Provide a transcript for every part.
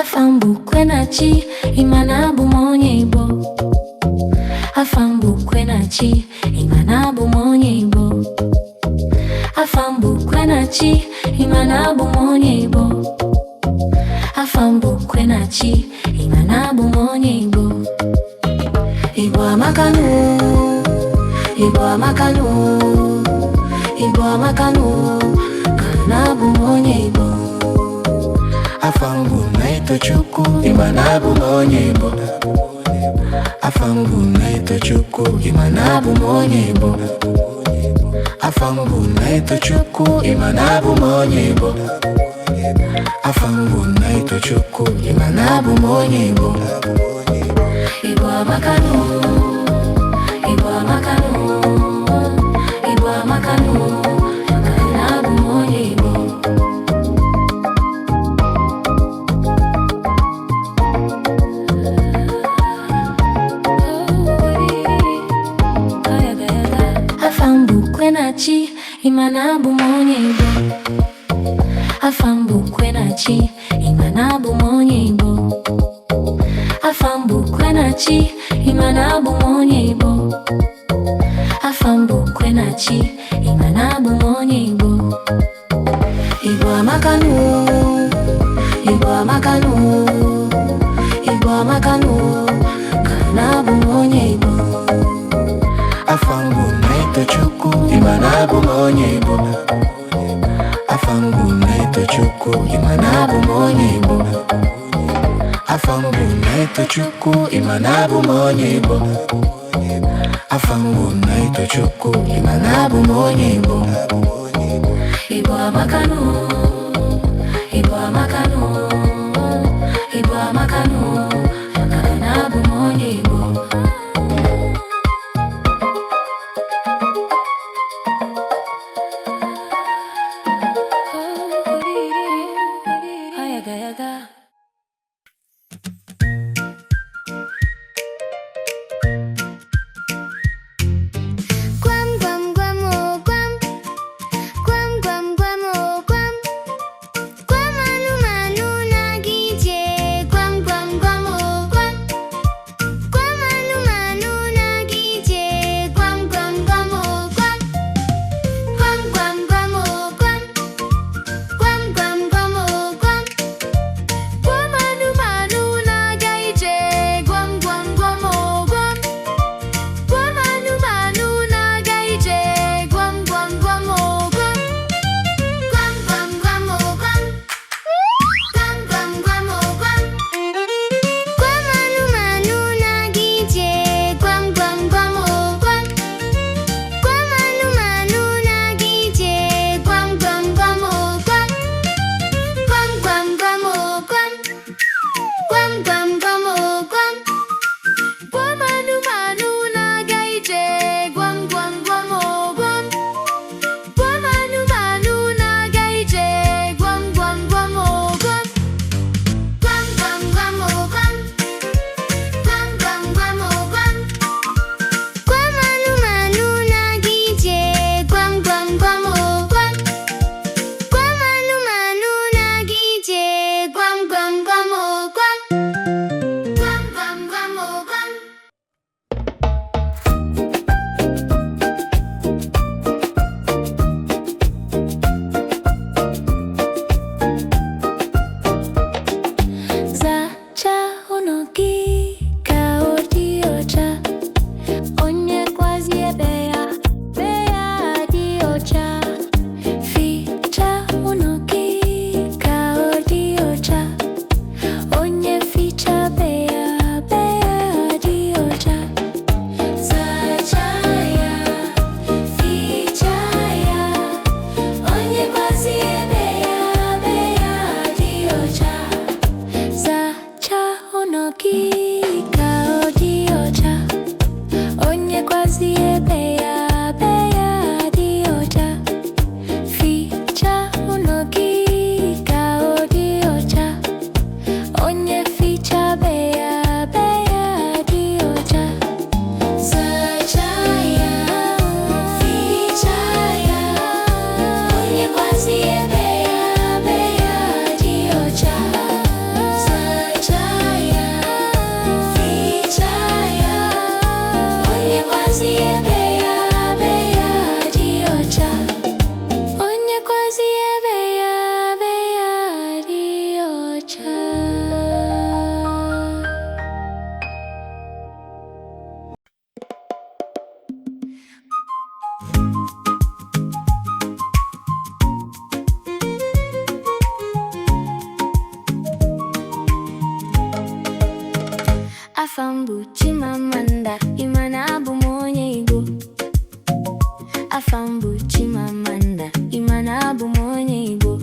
Afambukwe na chi imana bụ m onye Igbo. Afambukwe na chi imana bụ m onye Igbo. Afambukwe na chi imana bụ m onye Igbo. Afambukwe na chi imana bụ m onye Igbo. Igbo amakanu, Igbo amakanu, Igbo amakanu, kana bụ m onye Igbo. Afambu naitwa Chukwu, imana bụ m onye Igbo. Afambu naitwa Chukwu, imana bụ m onye Igbo. Afambu naitwa Chukwu, imana bụ m onye Igbo. Afambu naitwa Chukwu, imana bụ m onye Igbo. Igbo amakanu, Igbo amakanu, Igbo amakanu, kana bụ m onye Igbo. Afambukwe na chi imana bụ m onye Igbo. Afambukwe na chi imana bụ m onye Igbo. Afambukwe na chi imana bụ m onye Igbo. Afambukwe na chi imana bụ m onye Igbo. Igbo amakanu, Igbo amakanu, Igbo amakanu, kana bụ m onye Igbo. Afambu naitwa Chukwu, imana bụ m onye Igbo. Afambu naitwa Chukwu, imana bụ m onye Igbo. Afambu naitwa Chukwu, imana bụ m onye Igbo. Afambu naitwa Chukwu, imana bụ m onye Igbo. Igbo amakanu, Igbo amakanu, Igbo amakanu, kana bụ m onye Igbo. Afambu Chimamanda, Imana Bumonye Igbo. Afambu Chimamanda, Imana Bumonye Igbo.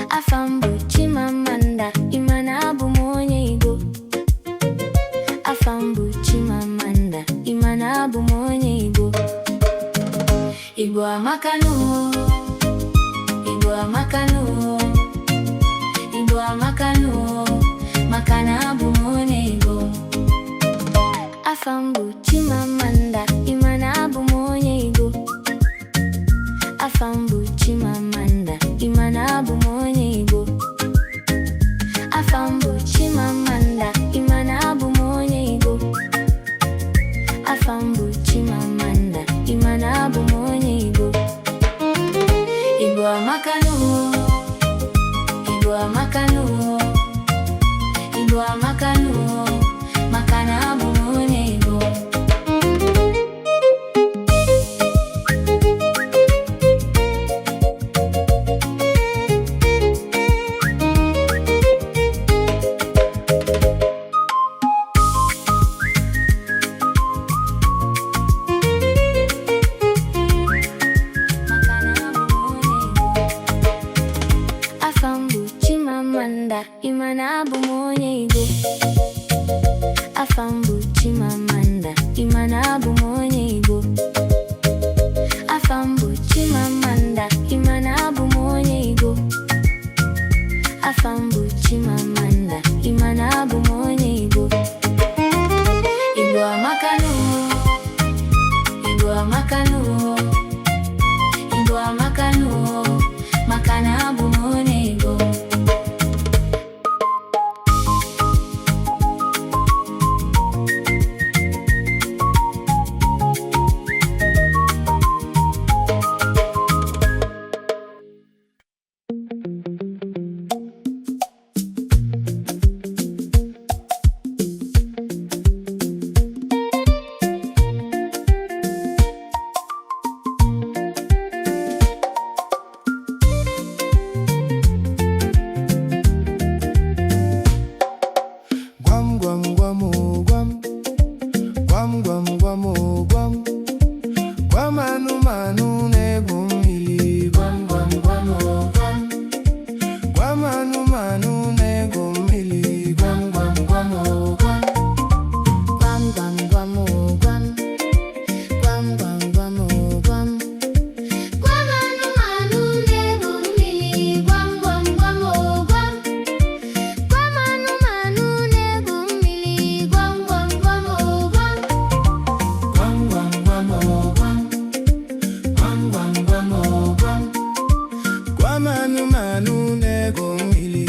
Afambu Chimamanda, Imana Bumonye Igbo. Afambu Chimamanda, Imana Bumonye Igbo. Igbo amakanu, Igbo amakanu, Igbo amakanu, makana bumonye Igbo. Afambu Chimamanda, Imana Bumonye Igbo. Afambu Chimamanda, Imana Bumonye Igbo. Afambu Chimamanda, Imana Bumonye Igbo. Afambu Chimamanda, Imana Bumonye Igbo. Igbo amakanu, Igbo amakanu, Igbo amakanu, makana bumonye Igbo. Afambu Chimamanda, Imana Bumonye Igbo. Afambu Chimamanda, Imana Bumonye Igbo. Afambu Chimamanda, Imana Bumonye Igbo. Afambu Chimamanda, Imana Bumonye Igbo. Igbo amakanu, Igbo amakanu, Igbo amakanu, makana bumonye Igbo. Manu nego mili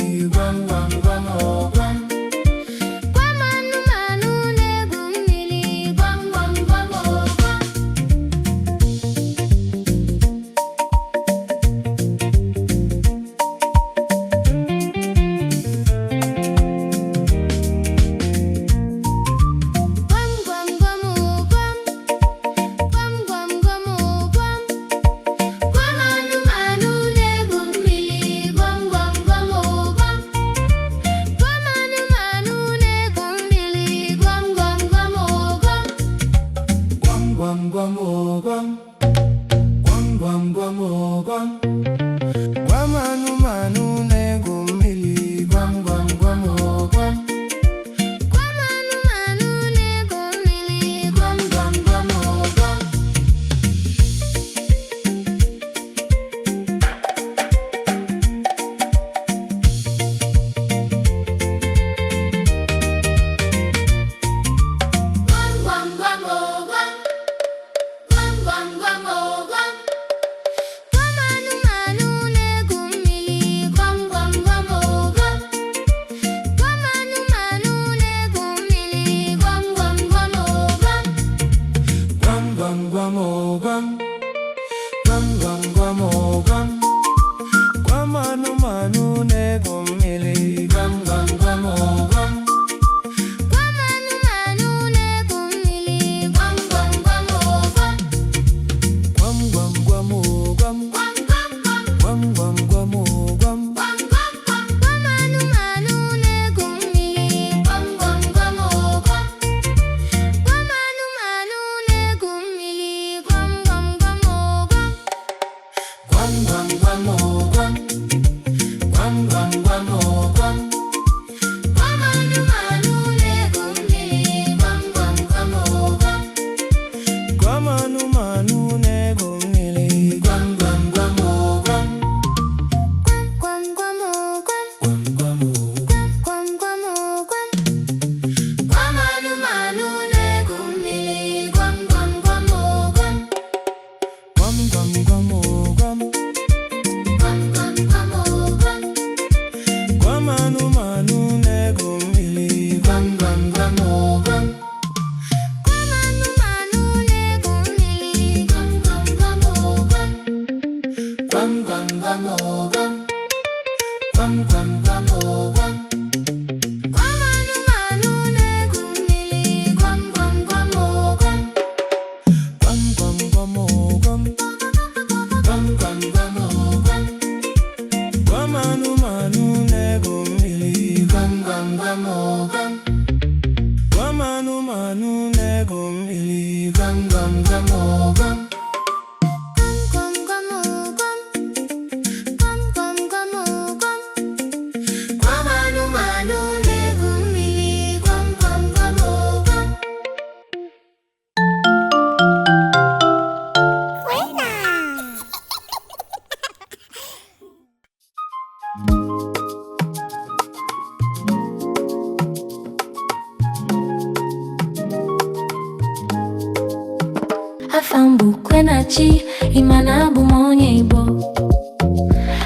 Afambukwenachi imanabu monye Igbo.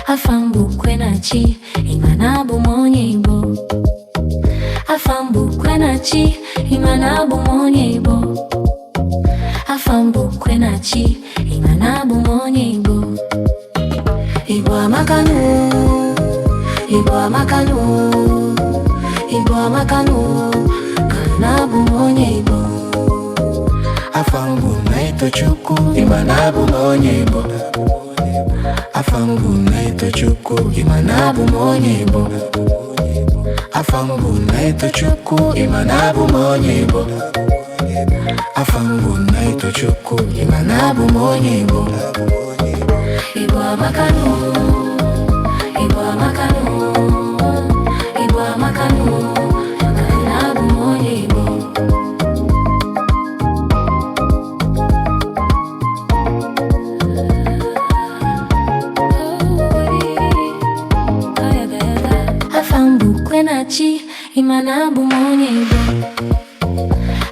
Afambukwenachi imanabu monye Igbo. Afambukwenachi imanabu monye Igbo. Afambukwenachi imanabu monye Igbo. Igbo amakanu, Igbo amakanu, Igbo amakanu, kanabu monye Igbo. Afambu naito Chukwu imanabu monye Igbo. Afambu naito Chukwu imanabu monye Igbo. Afambu naito Chukwu imanabu monye Igbo. Afambu naito Chukwu imanabu monye Igbo. Igbo amakanu, Igbo amakanu, Igbo amakanu, kanabu monye Igbo. Afambukwenachi imanabu monye Igbo.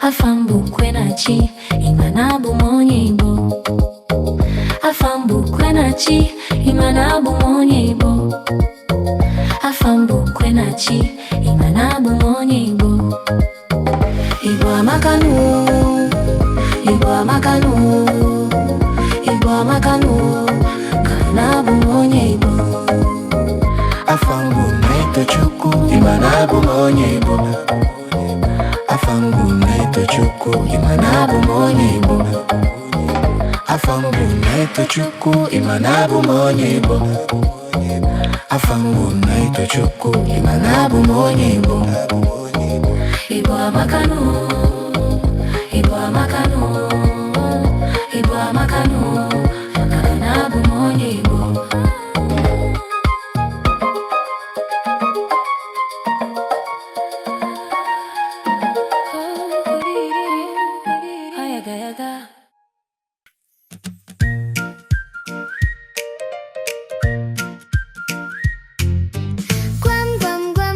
Afambukwenachi imanabu monye Igbo. Afambukwenachi imanabu monye Igbo. Afambukwenachi imanabu monye Igbo. Igbo amakanu, Igbo amakanu, Igbo amakanu, kanabu monye Igbo. Afambu naito Chukwu imanabu monye Igbo. Afambu naito Chukwu imanabu monye Igbo. Afambu naito Chukwu imanabu monye Igbo. Afambu naito Chukwu imanabu monye Igbo. Igbo amakanu, Igbo amakanu, Igbo amakanu, kanabu monye Igbo. Gwam gwam gwam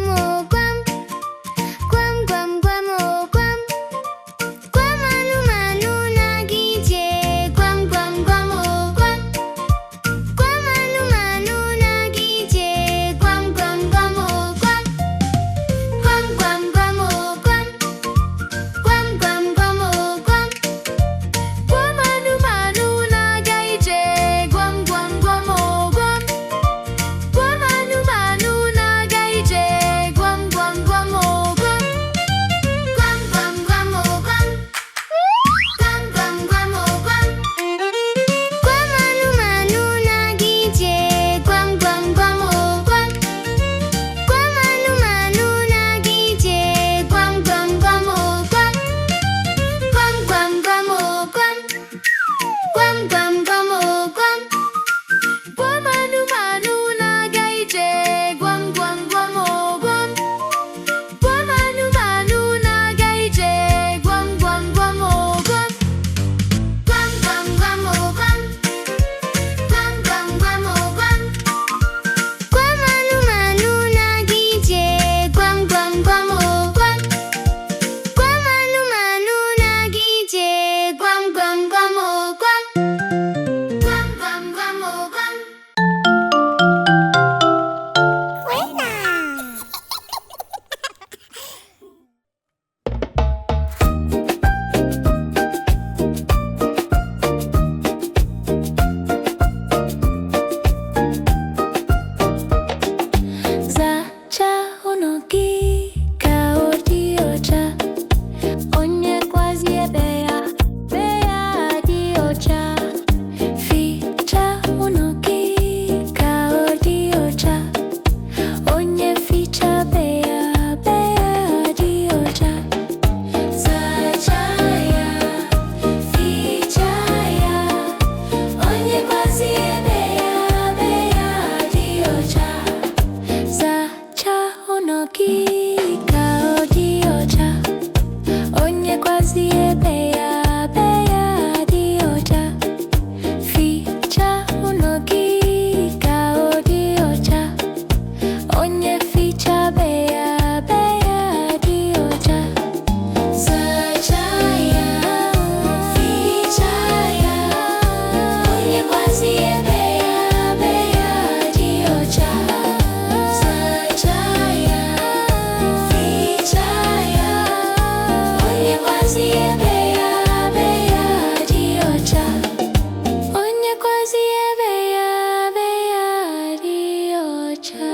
gị ka ọ dị ọcha, onye kwazi ebe ya dị ọcha. Fichaa ụlọ gị ka ọ dị ọcha, onye fichaa be ya dị ọcha. Sachaa ya, fichaa ya, onye kwazi ebe ya dị ọcha. Sachaa ya, fichaa ya, onye kwazi ebe ya dị ọcha. Onye kwazi ebe ya dị ọcha.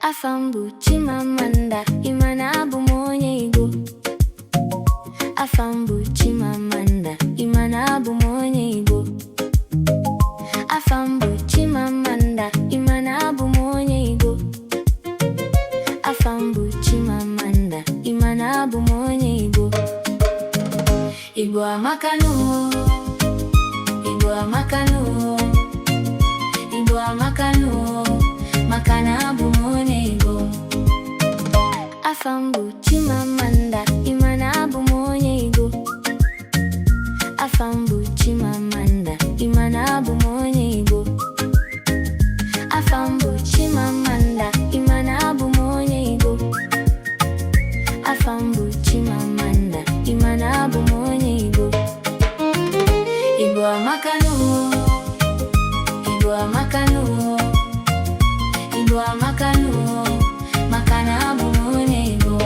Afa m bụ Chimamanda, ị ma na abụ m onye Igbo. Afa m bụ Chimamanda, ị ma na abụ m onye Igbo. Afa m bụ Chimamanda, ị ma na abụ m onye Igbo. Afa m bụ Chimamanda, ị ma na abụ m onye Igbo. Igbo amaka Igbo amaka Igbo amaka maka na abụ m onye Igbo. Afa m bụ Chimamanda, ị ma na abụ m onye Igbo. Afa m bụ Chimamanda, ị ma na abụ m onye Igbo. Afa m bụ Chimamanda, ị ma na abụ m onye Igbo. Afa m bụ Chimamanda, ị ma na abụ m onye Igbo. Igbo amaka Igbo amaka Igbo amaka maka na abụ m onye Igbo.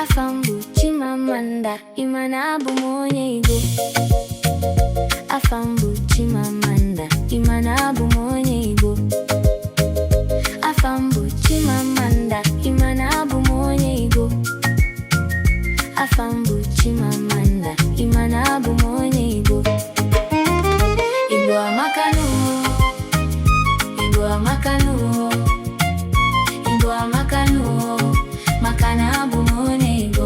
Afa m bụ Chimamanda, ị ma na abụ m onye Igbo. Afa m bụ Chimamanda, ị ma na abụ m onye Igbo. Afa m bụ Chimamanda, ị ma na abụ m onye Igbo. Afa m bụ Chimamanda, ị ma na abụ m onye Igbo. Igbo amaka Igbo amaka Igbo amaka maka na abụ m onye Igbo.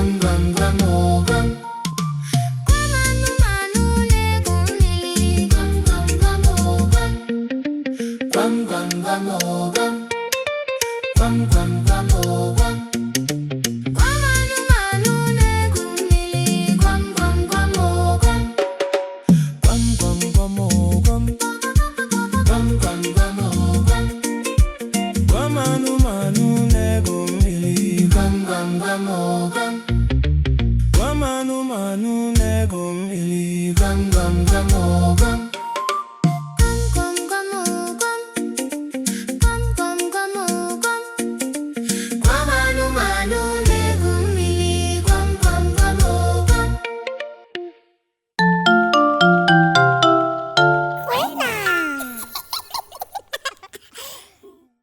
Gwam gwam gwam oh gwam. Gwam gwam gwam oh gwam. Gwam gwam gwam oh gwam. Gwam